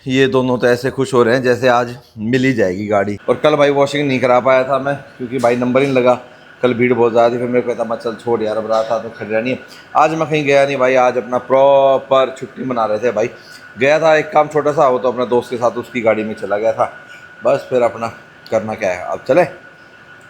ये दोनों तो ऐसे खुश हो रहे हैं जैसे आज मिल ही जाएगी गाड़ी। और कल भाई वॉशिंग नहीं करा पाया था मैं, क्योंकि भाई नंबर ही नहीं लगा। कल भीड़ बहुत ज़्यादा थी, फिर मेरे को कहता मैं चल छोड़ यार, अब रात था तो खरीदा नहीं है। आज मैं कहीं गया नहीं भाई, आज अपना प्रॉपर छुट्टी मना रहे थे भाई। गया था एक काम छोटा सा, वो तो अपने दोस्त के साथ उसकी गाड़ी में चला गया था। बस फिर अपना करना क्या है, अब चले।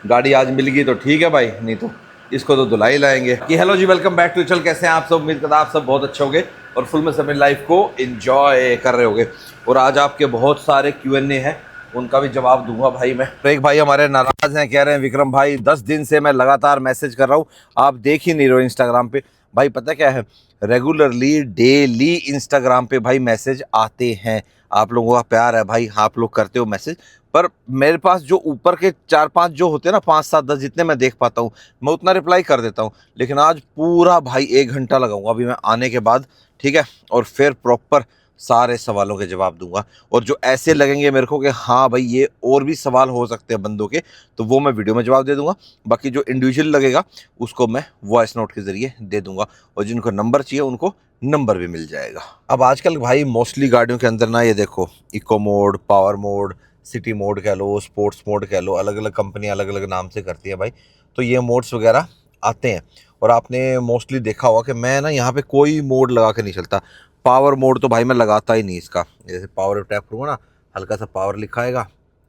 गाड़ी आज मिल गई तो ठीक है भाई, नहीं तो इसको तो धुलाई लाएंगे। कि hello ji, welcome back to चल। कैसे हैं आप सब? उम्मीद करता आप सब बहुत अच्छे होंगे और फुल में अपनी लाइफ को एंजॉय कर रहे होंगे। और आज आपके बहुत सारे Q&A हैं, उनका भी जवाब दूंगा भाई मैं। एक भाई हमारे नाराज हैं, कह रहे हैं विक्रम भाई 10 दिन से मैं लगातार मैसेज कर रहा हूँ, आप देख ही नहीं रहे हो इंस्टाग्राम पे। भाई पता क्या है, रेगुलरली डेली इंस्टाग्राम पे भाई मैसेज आते हैं। आप लोगों का प्यार है भाई, आप लोग करते हो मैसेज। पर मेरे पास जो ऊपर के 4-5 जो होते हैं ना, 5-7-10 जितने मैं देख पाता हूँ, मैं उतना रिप्लाई कर देता हूँ। लेकिन आज पूरा भाई 1 घंटा लगाऊंगा अभी मैं आने के बाद, ठीक है, और फिर प्रॉपर सारे सवालों के जवाब दूंगा। और जो ऐसे लगेंगे मेरे को कि हाँ भाई ये और भी सवाल हो सकते हैं बंदों के, तो वो मैं वीडियो में जवाब दे दूंगा। बाकी जो इंडिविजुअल लगेगा उसको मैं वॉइस नोट के ज़रिए दे दूंगा, और जिनको नंबर चाहिए उनको नंबर भी मिल जाएगा। अब आजकल भाई मोस्टली गाड़ियों के अंदर ना, ये देखो, eco mode, power mode, city mode कह लो, स्पोर्ट्स मोड कह लो, अलग अलग कंपनियां अलग अलग नाम से करती है भाई। तो ये मोड्स वगैरह आते हैं। और आपने मोस्टली देखा होगा कि मैं ना यहाँ पे कोई मोड लगा के नहीं चलता। पावर मोड तो भाई मैं लगाता ही नहीं इसका। जैसे पावर पे टैप करूँगा ना, हल्का सा पावर लिखा आएगा,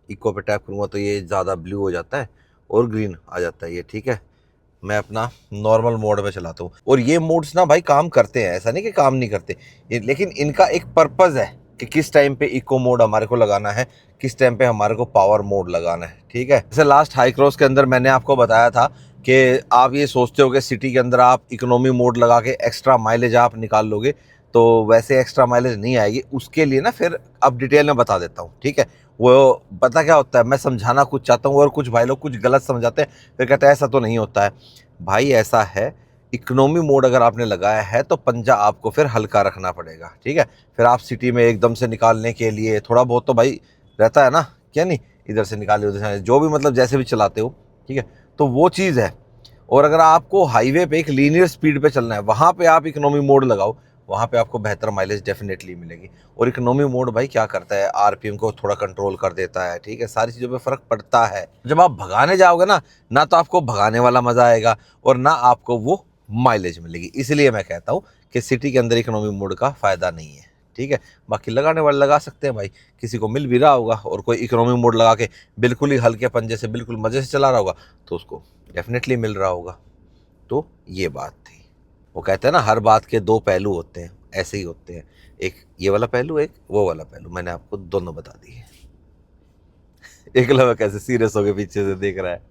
इको पे टैप करूँगा तो ये ज़्यादा ब्लू हो जाता है और ग्रीन आ जाता है ये, ठीक है। मैं अपना नॉर्मल मोड में चलाता हूँ। और ये मोड्स ना भाई काम करते हैं, ऐसा नहीं कि काम नहीं करते लेकिन इनका एक पर्पज़ है कि किस टाइम पे इको मोड हमारे को लगाना है, किस टाइम पे हमारे को पावर मोड लगाना है, ठीक है। जैसे लास्ट हाई क्रॉस के अंदर मैंने आपको बताया था कि आप ये सोचते हो कि सिटी के अंदर आप इकोनॉमी मोड लगा के एक्स्ट्रा माइलेज आप निकाल लोगे, तो वैसे एक्स्ट्रा माइलेज नहीं आएगी। उसके लिए ना फिर अब डिटेल में बता देता हूँ, ठीक है। वो पता क्या होता है, मैं समझाना कुछ चाहता हूँ और कुछ भाई लोग कुछ गलत समझाते हैं, फिर कहते हैं ऐसा तो नहीं होता है। भाई ऐसा है, इकोनॉमी मोड अगर आपने लगाया है तो पंजा आपको फिर हल्का रखना पड़ेगा, ठीक है। फिर आप सिटी में एकदम से निकालने के लिए थोड़ा बहुत तो भाई रहता है ना, क्या नहीं, इधर से निकाले उधर से, जो भी मतलब जैसे भी चलाते हो, ठीक है, तो वो चीज़ है। और अगर आपको हाईवे पे एक लीनियर स्पीड पे चलना है, वहाँ पे आप इकोनॉमी मोड लगाओ, वहाँ पे आपको बेहतर माइलेज डेफिनेटली मिलेगी। और इकोनॉमी मोड भाई क्या करता है, आरपीएम को थोड़ा कंट्रोल कर देता है, ठीक है, सारी चीज़ों पे फ़र्क पड़ता है। जब आप भगाने जाओगे ना, ना तो आपको भगाने वाला मज़ा आएगा और ना आपको वो माइलेज मिलेगी। इसलिए मैं कहता हूँ कि सिटी के अंदर इकोनॉमी मोड का फ़ायदा नहीं है, ठीक है। बाकी लगाने वाले लगा सकते हैं भाई, किसी को मिल भी रहा होगा और कोई इकोनॉमी मोड लगा के बिल्कुल ही हल्के पंजे से बिल्कुल मज़े से चला रहा होगा, तो उसको डेफिनेटली मिल रहा होगा। तो ये बात थी। वो कहते हैं ना, हर बात के दो पहलू होते हैं, ऐसे ही होते हैं। एक ये वाला पहलू, एक वो वाला पहलू, मैंने आपको दोनों बता दिए। एकलव्य कैसे सीरियस होके पीछे से देख रहा है।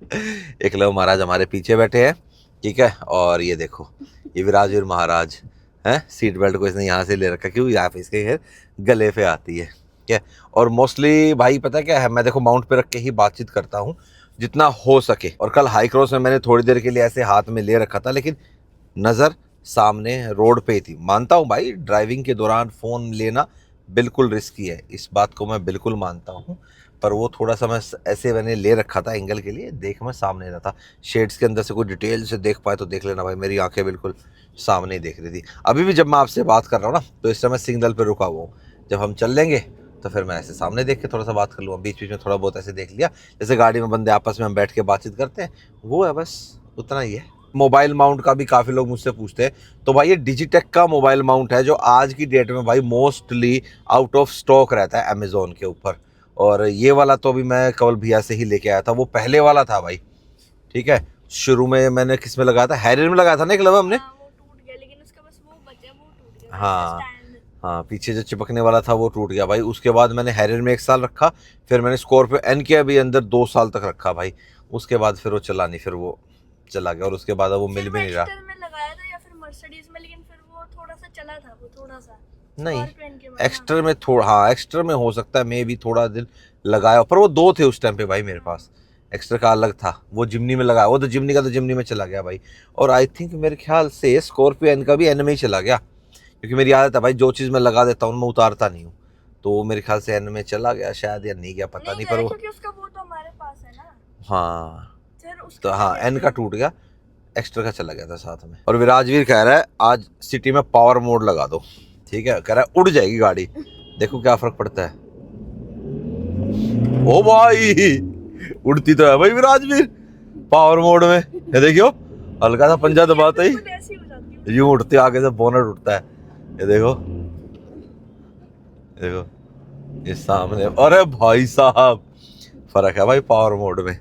एकलव्य महाराज हमारे पीछे बैठे हैं, ठीक है। और ये देखो, ये विराजवीर महाराज हैं। सीट बेल्ट को इसने यहाँ से ले रखा, क्यों, यहाँ पे इसके गले पे आती है, ठीक है। और मोस्टली भाई पता क्या है, मैं देखो माउंट पे रख के ही बातचीत करता हूँ जितना हो सके। और कल हाई क्रॉस में मैंने थोड़ी देर के लिए ऐसे हाथ में ले रखा था, लेकिन नज़र सामने रोड पे ही थी। मानता हूँ भाई, ड्राइविंग के दौरान फ़ोन लेना बिल्कुल रिस्की है, इस बात को मैं बिल्कुल मानता हूँ। पर वो थोड़ा सा मैं ऐसे मैंने ले रखा था एंगल के लिए, देख मैं सामने रहा था। शेड्स के अंदर से कोई डिटेल से देख पाए तो देख लेना भाई, मेरी आंखें बिल्कुल सामने ही देख रही थी। अभी भी जब मैं आपसे बात कर रहा हूँ ना, तो इस समय सिग्नल पर रुका हुआ हूँ। जब हम चल लेंगे तो फिर मैं ऐसे सामने देख के थोड़ा सा बात कर लूँगा, बीच बीच में थोड़ा बहुत ऐसे देख लिया, जैसे गाड़ी में बंदे आपस में हम बैठ के बातचीत करते हैं, वो है, बस उतना ही है। मोबाइल माउंट का भी काफ़ी लोग मुझसे पूछते हैं, तो भाई ये डिजिटेक का मोबाइल माउंट है, जो आज की डेट में भाई मोस्टली आउट ऑफ स्टॉक रहता है अमेज़ोन के ऊपर। और ये वाला तो अभी मैं कवल भैया से ही लेके आया था, वो पहले वाला था भाई, ठीक है। शुरू में मैंने किस में लगाया था, हैरियर में लगाया था ना एक लव हमने। हाँ, वो टूट गया, लेकिन उसका बस वो बचा, वो टूट गया हाँ स्टैंड। हाँ, पीछे जो चिपकने वाला था वो टूट गया भाई। उसके बाद मैंने हैरियर में 1 साल रखा, फिर मैंने स्कॉर्पियो एन के अभी अंदर 2 साल तक रखा भाई। उसके बाद फिर वो चला नहीं, फिर वो चला गया, और उसके बाद अब वो मिल भी नहीं रहा। एक्स्टर में लगाया था या फिर मर्सिडीज में, लेकिन फिर वो थोड़ा सा चला था, वो थोड़ा सा नहीं, स्कॉर्पियो के बाद। एक्स्ट्रा में थोड़ा, हाँ एक्स्ट्रा में हो सकता है मैं भी थोड़ा दिन लगाया, पर वो 2 थे उस टाइम पे भाई मेरे पास। एक्स्ट्रा का अलग था, वो जिमनी में लगाया, वो तो जिमनी का तो जिमनी में चला गया भाई। और आई थिंक मेरे ख्याल से स्कॉर्पियो एन का भी एन में ही चला गया, क्योंकि मेरी आदत है भाई, जो चीज़ मैं लगा देता हूँ मैं उतारता नहीं हूँ। तो वो मेरे ख्याल से एन में चला गया शायद, या नहीं गया पता नहीं, पर वो, क्योंकि उसका वो तो हमारे पास है ना, हाँ, फिर तो उसका हाँ चलेगा। एन का टूट गया, एक्स्ट्रा का चला गया था साथ में। और विराजवीर कह रहा है आज सिटी में पावर मोड लगा दो, ठीक है, कह रहा है उड़ जाएगी गाड़ी। देखो क्या फर्क पड़ता है। ओ भाई उड़ती तो है भाई विराजवीर पावर मोड में, ये देखियो हल्का सा पंजा दबाता ही खुद ऐसी हो जाती है। यूं उठते आगे से बोनट उठता है। ये देखो देखो ये सामने, अरे भाई साहब फर्क है भाई पावर मोड में।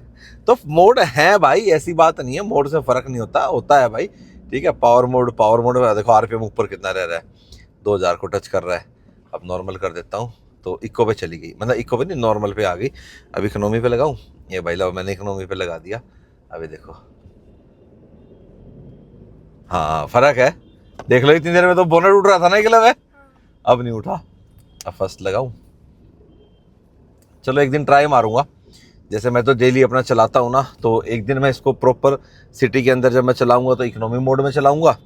तो मोड है भाई, ऐसी बात नहीं है मोड से फर्क नहीं होता, होता है भाई। ठीक है पावर मोड में देखो आरपीएम ऊपर कितना रह रहा है, 2000 को टच कर रहा है। अब नॉर्मल कर देता हूँ तो इको पे चली गई, मतलब इको पे नहीं नॉर्मल पे आ गई। अब इकोनॉमी पे लगाऊं, ये भाई लो मैंने इकोनॉमी पे लगा दिया। अभी देखो हाँ फर्क है, देख लो इतनी देर में तो बोनट उठ रहा था ना एक है, अब नहीं उठा। अब फर्स्ट लगाऊं, चलो एक दिन ट्राई मारूंगा। जैसे मैं तो डेली अपना चलाता हूँ ना, तो एक दिन मैं इसको प्रॉपर सिटी के अंदर जब मैं चलाऊंगा तो इकोनॉमी मोड में चलाऊंगा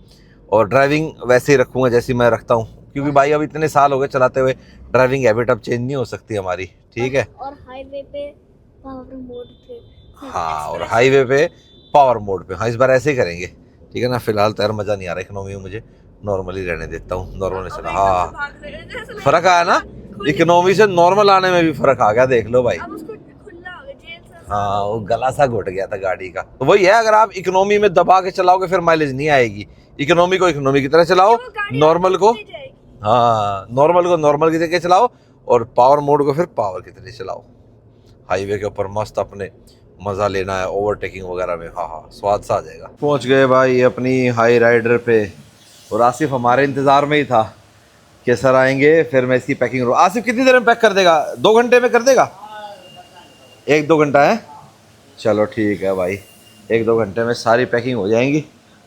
और ड्राइविंग वैसे ही रखूंगा जैसी मैं रखता हूँ, क्योंकि भाई अब इतने साल हो गए चलाते हुए, ड्राइविंग हैबिट अब चेंज नहीं हो सकती हमारी। ठीक है और हाईवे पे पावर मोड पे। हाँ, और हाईवे पे पावर मोड पे, हाँ इस बार ऐसे ही करेंगे। ठीक है ना, फिलहाल तो यार मज़ा नहीं आ रहा इकोनॉमी में, मुझे नॉर्मली रहने देता हूँ, नॉर्मल में चला। हाँ फर्क आया ना, इकोनॉमी से नॉर्मल आने में भी फर्क आ गया, देख लो भाई। हाँ वो गला सा घुट गया था गाड़ी का। तो वही है, अगर आप इकोनॉमी में दबा के चलाओगे फिर माइलेज नहीं आएगी। इकोनॉमी को इकोनॉमी की तरह चलाओ, नॉर्मल को हाँ नॉर्मल को नॉर्मल की तरह चलाओ, और पावर मोड को फिर पावर की तरह चलाओ। हाईवे के ऊपर मस्त अपने मज़ा लेना है ओवरटेकिंग वगैरह में, हाँ हाँ स्वाद सा आ जाएगा। पहुंच गए भाई अपनी हाई राइडर पे, और आसिफ हमारे इंतज़ार में ही था कि सर आएंगे फिर मैं इसकी पैकिंग। आसिफ कितनी देर में पैक कर देगा, 2 घंटे में कर देगा? 1-2 घंटा है, चलो ठीक है भाई, 1-2 घंटे में सारी पैकिंग हो जाएंगी।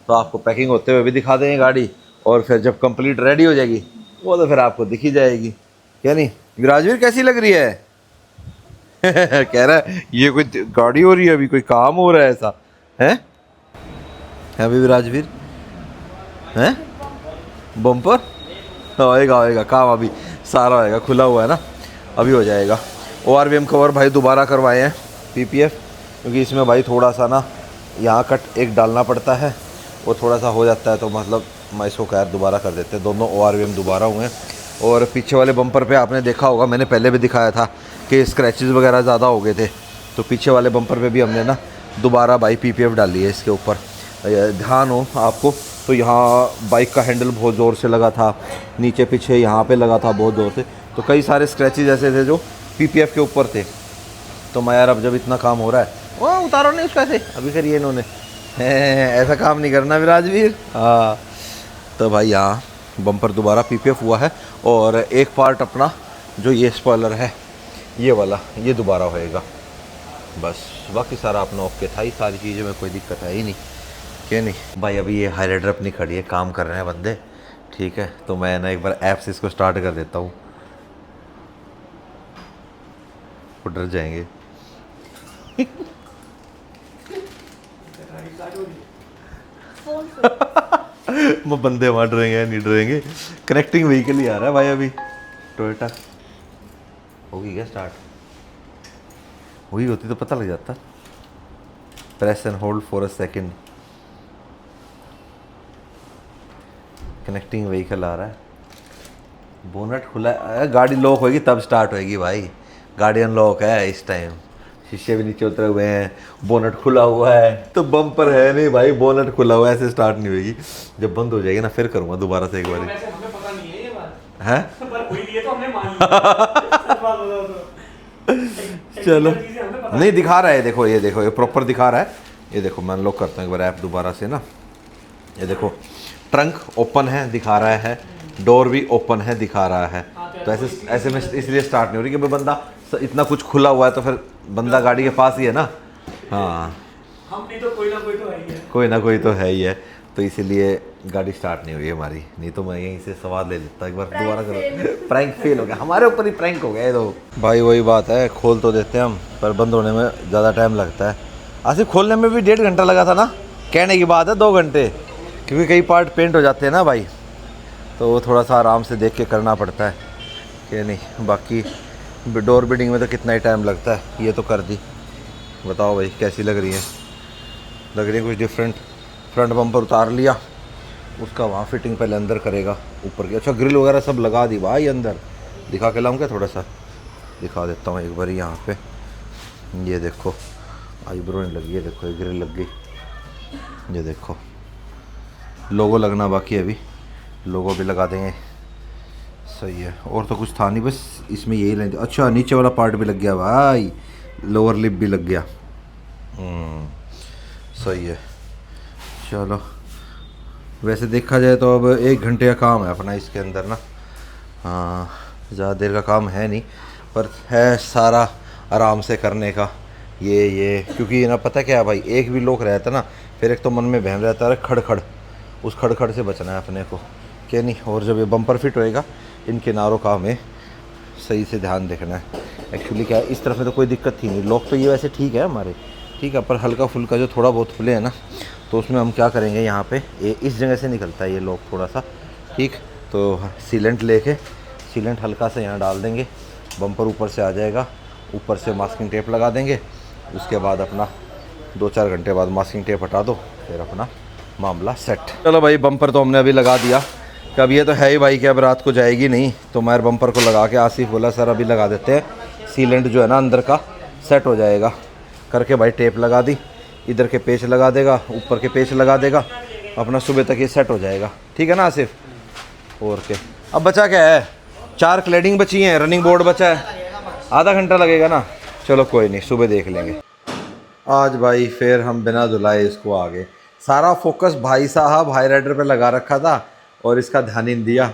तो आपको पैकिंग होते हुए भी दिखा देंगे गाड़ी, और फिर जब कंप्लीट रेडी हो जाएगी वो तो फिर आपको दिखी जाएगी। क्या नहीं विराजवीर कैसी लग रही है? कह रहा है ये कोई गाड़ी हो रही है, अभी कोई काम हो रहा है ऐसा है अभी विराजवीर हैं? बम्पर होएगा होएगा काम, अभी सारा होएगा, खुला हुआ है ना, अभी हो जाएगा। ORVM कवर भाई दोबारा करवाए हैं PPF, क्योंकि इसमें भाई थोड़ा सा ना यहाँ कट एक डालना पड़ता है, वो थोड़ा सा हो जाता है, तो मतलब मैं इसको खैर दोबारा कर देते हैं। दोनों ORVM दोबारा हुए हैं। और पीछे वाले बम्पर पे आपने देखा होगा, मैंने पहले भी दिखाया था कि स्क्रैचेस वगैरह ज़्यादा हो गए थे, तो पीछे वाले बम्पर पे भी हमने ना दोबारा भाई PPF डाली है इसके ऊपर। ध्यान हो आपको तो यहाँ बाइक का हैंडल बहुत ज़ोर से लगा था, नीचे पीछे यहाँ पे लगा था बहुत ज़ोर से, तो कई सारे स्क्रैचेस ऐसे थे जो PPF के ऊपर थे। तो मैं यार अब जब इतना काम हो रहा है, वो उतारो नहीं उसका, ऐसे अभी करिए इन्होंने, ऐसा काम नहीं करना विराजवीर। हाँ तो भाई यहाँ बम्पर दोबारा PPF हुआ है, और एक पार्ट अपना जो ये स्पॉइलर है ये वाला, ये दोबारा होएगा बस, बाकी सारा अपना ओके था ही, सारी चीज़ों में कोई दिक्कत है ही नहीं। क्या नहीं भाई, अभी ये हाई राइडर अपनी खड़ी है, काम कर रहे हैं बंदे। ठीक है तो मैं ना एक बार ऐप से इसको स्टार्ट कर देता हूँ, वो डर जाएंगे। वो बंदे वहाँ डरेंगे नहीं डरेंगे, कनेक्टिंग व्हीकल ही आ रहा है भाई अभी। टोयोटा होगी क्या स्टार्ट, हुई होती तो पता लग जाता। Press and hold for a second, connecting vehicle आ रहा है, बोनट खुला है, गाड़ी लॉक होगी तब स्टार्ट होएगी भाई, गाड़ी अनलॉक है इस टाइम, शीशे भी नीचे उतरे हुए हैं, बोनट खुला हुआ है, तो बम्पर है नहीं भाई, बोनट खुला हुआ है, ऐसे स्टार्ट नहीं होगी। जब बंद हो जाएगी ना फिर करूँगा दोबारा से एक बार। पता नहीं है ये बात है पर हुई है तो हमने मान लिया। चलो नहीं दिखा रहा है, देखो ये देखो, ये प्रॉपर दिखा रहा है, ये देखो मैं अनलॉक करता हूँ एक बार ऐप दोबारा से ना, ये देखो ट्रंक ओपन है दिखा रहा है, डोर भी ओपन है दिखा रहा है। तो ऐसे में इसलिए स्टार्ट नहीं हो रही कि बंदा इतना कुछ खुला हुआ है तो फिर बंदा गाड़ी के पास ही है ना। हाँ हम नहीं तो कोई ना कोई तो है ही है, कोई ना कोई तो है ही है, तो इसीलिए गाड़ी स्टार्ट नहीं हुई हमारी, नहीं तो मैं यहीं से सवाल ले लेता। एक बार दोबारा करो, प्रैंक फेल हो गया हमारे ऊपर ही, प्रैंक हो गया। तो भाई वही बात है, खोल तो देते हैं हम पर बंद होने में ज़्यादा टाइम लगता है। आसिफ खोलने में भी 1.5 घंटा लगा था ना, कहने की बात है 2 घंटे, क्योंकि कई पार्ट पेंट हो जाते हैं ना भाई, तो वो थोड़ा सा आराम से देख के करना पड़ता है कि नहीं। बाकी डोर बिडिंग में तो कितना ही टाइम लगता है, ये तो कर दी। बताओ भाई कैसी लग रही है, लग रही है कुछ डिफरेंट। फ्रंट बम्पर उतार लिया, उसका वहाँ फिटिंग पहले अंदर करेगा ऊपर की। अच्छा ग्रिल वगैरह सब लगा दी भाई अंदर, दिखा के लाऊं क्या? थोड़ा सा दिखा देता हूँ एक बार यहाँ पे। ये देखो आईब्रो नहीं लगी है, देखो ये ग्रिल लग गई। ये देखो लोगो लगना बाकी है, अभी लोगो भी लगा देंगे। सही है, और तो कुछ था नहीं, बस इसमें यही लेंगे। अच्छा नीचे वाला पार्ट भी लग गया भाई, लोअर लिप भी लग गया। सही है। चलो वैसे देखा जाए तो अब 1 घंटे का काम है अपना इसके अंदर ना। हाँ ज़्यादा देर का काम है नहीं, पर है सारा आराम से करने का। ये क्योंकि ना पता क्या है भाई, एक भी लोग रहता ना, फिर एक तो मन में बहम रहता है खड़, उस खड़ से बचना है अपने को, क्या नहीं। और जब ये बम्पर फिट होएगा, इन किनारों का हमें सही से ध्यान देखना है। एक्चुअली क्या है, इस तरफ में तो कोई दिक्कत थी नहीं, लोग तो ये वैसे ठीक है हमारे, ठीक है, पर हल्का फुल्का जो थोड़ा बहुत खुले हैं ना, तो उसमें हम क्या करेंगे, यहाँ पे ये इस जगह से निकलता है ये लोग थोड़ा सा, ठीक। तो सीलेंट लेके सीलेंट हल्का से यहाँ डाल देंगे, बम्पर ऊपर से आ जाएगा, ऊपर से मास्किंग टेप लगा देंगे। उसके बाद अपना 2-4 घंटे बाद मास्किंग टेप हटा दो, फिर अपना मामला सेट। चलो भाई बम्पर तो हमने अभी लगा दिया, कि अब ये तो है ही भाई कि अब रात को जाएगी नहीं, तो मैं बम्पर को लगा के आसिफ बोला सर अभी लगा देते हैं, सीलेंट जो है ना अंदर का सेट हो जाएगा। करके भाई टेप लगा दी, इधर के पेच लगा देगा, ऊपर के पेच लगा देगा, अपना सुबह तक ये सेट हो जाएगा। ठीक है ना आसिफ? और क्या अब बचा क्या है, 4 क्लैडिंग बची हैं, रनिंग बोर्ड बचा है, आधा घंटा लगेगा ना। चलो कोई नहीं, सुबह देख लेंगे। आज भाई फिर हम बिना धुलाए इसको आगे, सारा फोकस भाई साहब हाई राइडर पे लगा रखा था और इसका ध्यान ही नहीं दिया।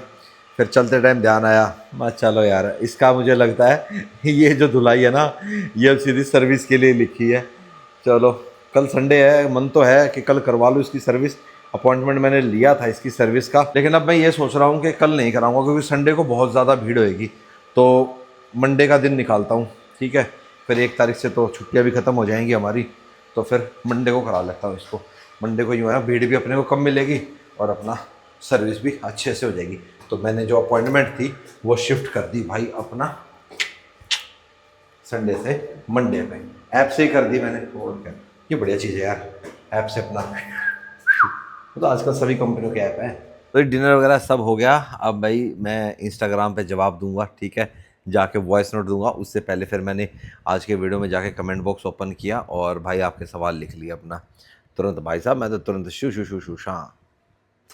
फिर चलते टाइम ध्यान आया, मैं चलो यार इसका मुझे लगता है ये जो धुलाई है ना, ये अब सीधी सर्विस के लिए लिखी है। चलो कल संडे है, मन तो है कि कल करवा लूँ इसकी सर्विस, अपॉइंटमेंट मैंने लिया था इसकी सर्विस का, लेकिन अब मैं ये सोच रहा हूँ कि कल नहीं कराऊंगा, क्योंकि संडे को बहुत ज़्यादा भीड़ होएगी, तो मंडे का दिन निकालता हूँ। ठीक है, फिर 1 तारीख से तो छुट्टियाँ भी ख़त्म हो जाएंगी हमारी, तो फिर मंडे को करा लेता हूँ इसको। मंडे को यूँ है ना, भीड़ भी अपने को कम मिलेगी और अपना सर्विस भी अच्छे से हो जाएगी। तो मैंने जो अपॉइंटमेंट थी वो शिफ्ट कर दी भाई अपना संडे से मंडे पे, ऐप से ही कर दी मैंने। और क्या, ये बढ़िया चीज़ है यार, ऐप से अपना, तो आजकल सभी कंपनियों के ऐप हैं। तो डिनर वगैरह सब हो गया, अब भाई मैं इंस्टाग्राम पे जवाब दूंगा, ठीक है, जाके वॉइस नोट दूंगा। उससे पहले फिर मैंने आज के वीडियो में जाके कमेंट बॉक्स ओपन किया और भाई आपके सवाल लिख लिया अपना तुरंत। भाई साहब मैं तो तुरंत शू शू शू शू शां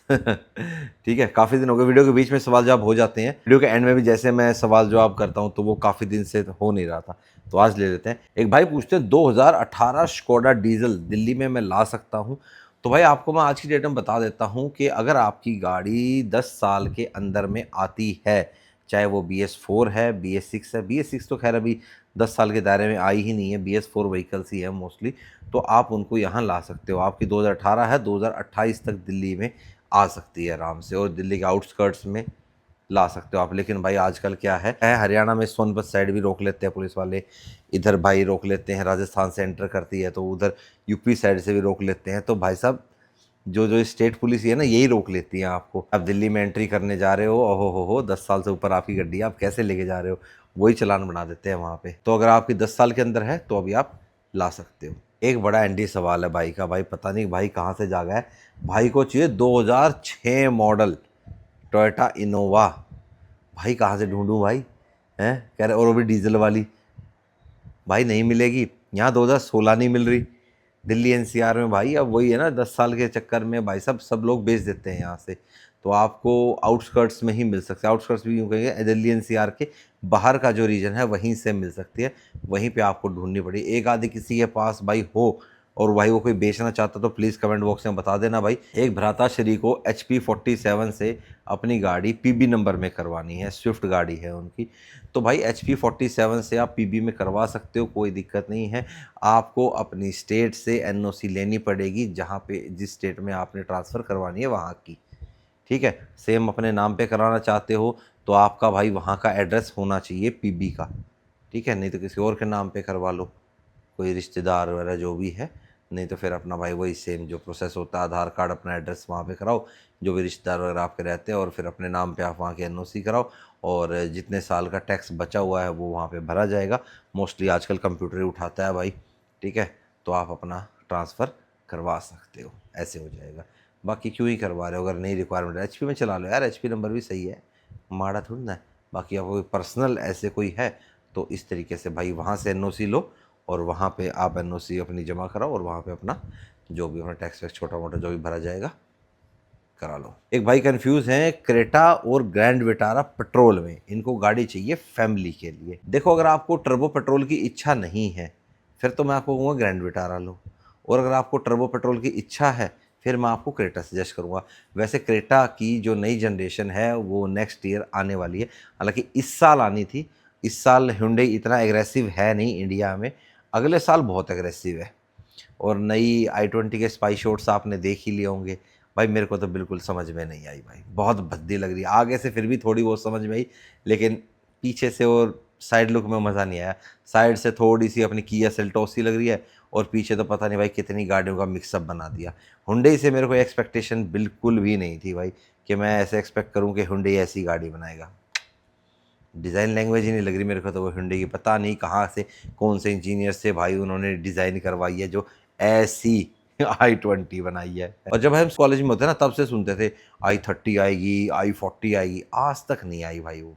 ठीक है, काफ़ी दिन हो गए वीडियो के बीच में सवाल जवाब हो जाते हैं, वीडियो के एंड में भी जैसे मैं सवाल जवाब करता हूं, तो वो काफ़ी दिन से हो नहीं रहा था, तो आज ले लेते हैं। एक भाई पूछते हैं 2018 स्कोडा डीजल दिल्ली में मैं ला सकता हूं? तो भाई आपको मैं आज की डेट में बता देता हूं कि अगर आपकी गाड़ी 10 साल के अंदर में आती है, चाहे वो BS4 है, BS6 है, BS6 तो खैर अभी 10 साल के दायरे में आई ही नहीं है, BS4 व्हीकल्स ही है मोस्टली, तो आप उनको यहाँ ला सकते हो। आपकी 2018 है, 2028 तक दिल्ली में आ सकती है आराम से, और दिल्ली के आउटस्कर्ट्स में ला सकते हो आप। लेकिन भाई आजकल क्या है हरियाणा में सोनभद्र साइड भी रोक लेते हैं पुलिस वाले, इधर भाई रोक लेते हैं, राजस्थान से एंटर करती है तो उधर यूपी साइड से भी रोक लेते हैं। तो भाई साहब जो स्टेट पुलिस है ना, यही रोक लेती है आपको। अब दिल्ली में एंट्री करने जा रहे हो, ओहो हो 10 साल से ऊपर आपकी गड्डी, आप कैसे लेके जा रहे हो, वही चालान बना देते हैं वहाँ पे। तो अगर आपकी 10 साल के अंदर है तो अभी आप ला सकते हो। एक बड़ा एंटी सवाल है भाई का, भाई पता नहीं भाई कहाँ से जागा है, भाई को चाहिए 2006 मॉडल टोयोटा इनोवा। भाई कहाँ से ढूंढूं भाई, हैं कह रहे, और वो भी डीजल वाली। भाई नहीं मिलेगी यहाँ, 2016 नहीं मिल रही दिल्ली NCR में भाई। अब वही है ना, 10 साल के चक्कर में भाई सब लोग बेच देते हैं यहाँ से, तो आपको आउटस्कर्ट्स में ही मिल सकते हैं। आउटस्कर्ट्स भी यूँ कहेंगे, दिल्ली NCR के बाहर का जो रीजन है वहीं से मिल सकती है, वहीं पे आपको ढूंढनी पड़ी। एक आधी किसी के पास भाई हो और भाई वो कोई बेचना चाहता तो प्लीज़ कमेंट बॉक्स में बता देना भाई। एक भ्राताश्री को HP 47 से अपनी गाड़ी PB नंबर में करवानी है, स्विफ्ट गाड़ी है उनकी, तो भाई HP 47 से आप PB में करवा सकते हो, कोई दिक्कत नहीं है। आपको अपनी स्टेट से NOC लेनी पड़ेगी, जहाँ पे जिस स्टेट में आपने ट्रांसफ़र करवानी है वहाँ की, ठीक है। सेम अपने नाम पे कराना चाहते हो तो आपका भाई वहाँ का एड्रेस होना चाहिए PB का, ठीक है, नहीं तो किसी और के नाम पे करवा लो, कोई रिश्तेदार वगैरह जो भी है, नहीं तो फिर अपना भाई वही सेम जो प्रोसेस होता है, आधार कार्ड अपना एड्रेस वहाँ पे कराओ, जो भी रिश्तेदार वगैरह आपके रहते हैं, और फिर अपने नाम पे आप वहाँ के NOC कराओ, और जितने साल का टैक्स बचा हुआ है वो वहाँ पे भरा जाएगा। मोस्टली आजकल कंप्यूटर ही उठाता है भाई, ठीक है, तो आप अपना ट्रांसफ़र करवा सकते हो, ऐसे हो जाएगा। बाकी क्यों ही करवा रहे हो, अगर नहीं रिक्वायरमेंट है HP में चला लो यार, HP नंबर भी सही है, माड़ा थोड़ी ना है। बाकी आपको कोई पर्सनल ऐसे कोई है तो इस तरीके से भाई वहाँ से एनओसी लो और वहाँ पे आप एनओसी अपनी जमा कराओ और वहाँ पे अपना जो भी अपना टैक्स वैक्स छोटा मोटा जो भी भरा जाएगा करा लो। एक भाई कंफ्यूज हैं क्रेटा और ग्रैंड विटारा पेट्रोल में, इनको गाड़ी चाहिए फैमिली के लिए। देखो अगर आपको टर्बो पेट्रोल की इच्छा नहीं है फिर तो मैं आपको कहूँगा ग्रैंड विटारा लो, और अगर आपको टर्बो पेट्रोल की इच्छा है फिर मैं आपको क्रेटा सजेस्ट करूँगा। वैसे क्रेटा की जो नई जनरेशन है वो नेक्स्ट ईयर आने वाली है, हालांकि इस साल आनी थी। इस साल Hyundai इतना एग्रेसिव है नहीं इंडिया में, अगले साल बहुत एग्रेसिव है। और नई i20 के स्पाई शॉट्स आपने देख ही लिए होंगे भाई, मेरे को तो बिल्कुल समझ में नहीं आई भाई, बहुत भद्दी लग रही है। आगे से फिर भी थोड़ी बहुत समझ में आई, लेकिन पीछे से और साइड लुक में मज़ा नहीं आया। साइड से थोड़ी सी अपनी किया सेल्टोस सी लग रही है और पीछे तो पता नहीं भाई कितनी गाड़ियों का मिक्सअप बना दिया। Hyundai से मेरे को एक्सपेक्टेशन बिल्कुल भी नहीं थी भाई कि मैं ऐसे एक्सपेक्ट करूँ कि Hyundai ऐसी गाड़ी बनाएगा। डिज़ाइन लैंग्वेज ही नहीं लग रही मेरे को तो वो Hyundai की, पता नहीं कहाँ से कौन से इंजीनियर से भाई उन्होंने डिज़ाइन करवाई है जो ऐसी i20 बनाई है। और जब हम कॉलेज में होते ना तब से सुनते थे i30 आएगी, i40 आएगी, आज तक नहीं आई भाई वो।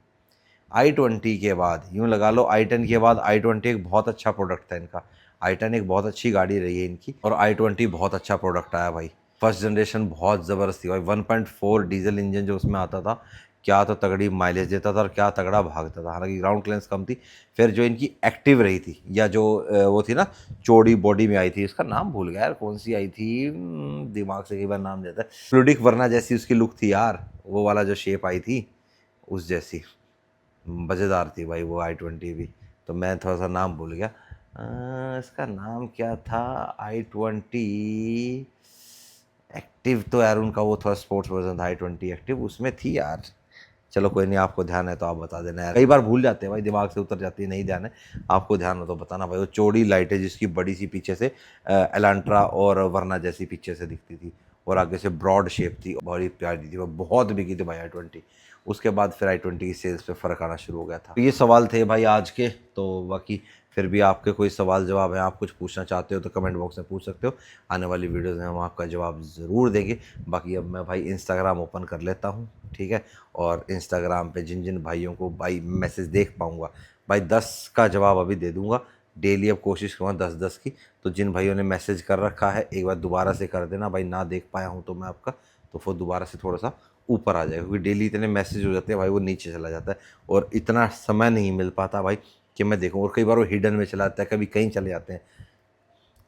i20 के बाद यूँ लगा लो i10 के बाद i20 एक बहुत अच्छा प्रोडक्ट था इनका। i10 एक बहुत अच्छी गाड़ी रही है इनकी और i20 बहुत अच्छा प्रोडक्ट आया भाई। फर्स्ट जनरेशन बहुत ज़बरदस्त थी भाई, 1.4 डीजल इंजन जो उसमें आता था, क्या तो तगड़ी माइलेज देता था और क्या तगड़ा भागता था। हालांकि ग्राउंड क्लियरेंस कम थी। फिर जो इनकी एक्टिव रही थी या जो वो थी ना चौड़ी बॉडी में आई थी, उसका नाम भूल गया यार कौन सी आई थी, दिमाग से कई बार नाम जाता है। फ्लूडिक वरना जैसी उसकी लुक थी यार, वो वाला जो शेप आई थी उस जैसी, मज़ेदार थी भाई वो i20 भी। तो मैं थोड़ा सा नाम भूल गया, इसका नाम क्या था, i20 एक्टिव तो यार उनका वो थोड़ा स्पोर्ट्स वर्जन था i20 एक्टिव, उसमें थी यार। चलो कोई नहीं, आपको ध्यान है तो आप बता देना यार, कई बार भूल जाते हैं भाई, दिमाग से उतर जाती है, नहीं ध्यान है। आपको ध्यान हो तो बताना भाई। वो चौड़ी लाइट है जिसकी बड़ी सी पीछे से एलांट्रा और वरना जैसी पीछे से दिखती थी और आगे से ब्रॉड शेप थी, बड़ी प्यारी थी, वो बहुत बिकी थी भाई i20। उसके बाद फिर i20 की सेल्स पे फ़र्क आना शुरू हो गया था। तो ये सवाल थे भाई आज के। तो बाकी फिर भी आपके कोई सवाल जवाब है, आप कुछ पूछना चाहते हो तो कमेंट बॉक्स में पूछ सकते हो, आने वाली वीडियोज़ में हम आपका जवाब ज़रूर देंगे। बाकी अब मैं भाई इंस्टाग्राम ओपन कर लेता हूँ, ठीक है। और इंस्टाग्राम पे जिन जिन भाइयों को भाई मैसेज देख पाऊँगा भाई 10 का जवाब अभी दे दूँगा। डेली अब कोशिश करूँगा 10-10 की। तो जिन भाइयों ने मैसेज कर रखा है एक बार दोबारा से कर देना भाई, ना देख पाया हूँ तो मैं आपका, तो फिर दोबारा से थोड़ा सा ऊपर आ जाएगा, क्योंकि डेली इतने मैसेज हो जाते हैं भाई वो नीचे चला जाता है और इतना समय नहीं मिल पाता भाई कि मैं देखूँ। और कई बार वो हिडन में चला जाता है, कभी कहीं चले जाते हैं।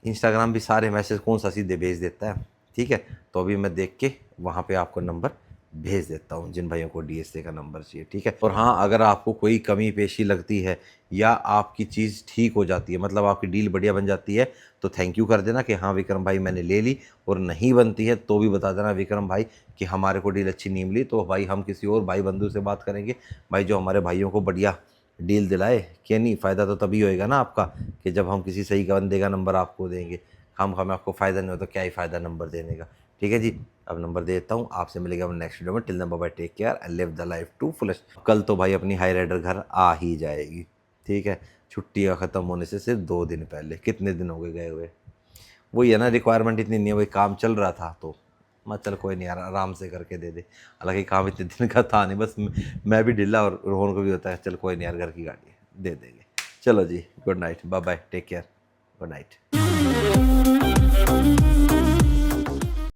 इंस्टाग्राम भी सारे मैसेज कौन सा सीधे भेज देता है, ठीक है। तो अभी मैं देख के वहाँ पे आपको नंबर भेज देता हूँ जिन भाइयों को DSA का नंबर चाहिए, ठीक है। और हाँ, अगर आपको कोई कमी पेशी लगती है या आपकी चीज़ ठीक हो जाती है, मतलब आपकी डील बढ़िया बन जाती है, तो थैंक यू कर देना कि हाँ विक्रम भाई मैंने ले ली। और नहीं बनती है तो भी बता देना विक्रम भाई कि हमारे को डील अच्छी नहीं मिली, तो भाई हम किसी और भाई बंधु से बात करेंगे भाई जो हमारे भाइयों को बढ़िया डील दिलाए। क्या नहीं, फ़ायदा तो तभी होएगा ना आपका कि जब हम किसी सही बंदे का नंबर आपको देंगे। हमें आपको फ़ायदा नहीं हो तो क्या ही फ़ायदा नंबर देने का, ठीक है जी। अब नंबर देता हूँ, आपसे मिलेगा नेक्स्ट वीडियो में। Till then bye bye, take care and live the life to fullest. कल तो भाई अपनी हाई राइडर घर आ ही जाएगी, ठीक है। छुट्टियाँ ख़त्म होने से सिर्फ 2 दिन पहले, कितने दिन हो गए हुए। वही है ना, रिक्वायरमेंट इतनी नहीं है, वही काम चल रहा था तो मैं चल कोई नहीं यार आराम से करके दे दे। हालांकि काम इतने दिन का था नहीं, बस मैं भी ढीला और रोहन को भी होता है, चल कोई नहीं यार घर की गाड़ी है दे देंगे। चलो जी, good night, bye bye, take care, good night.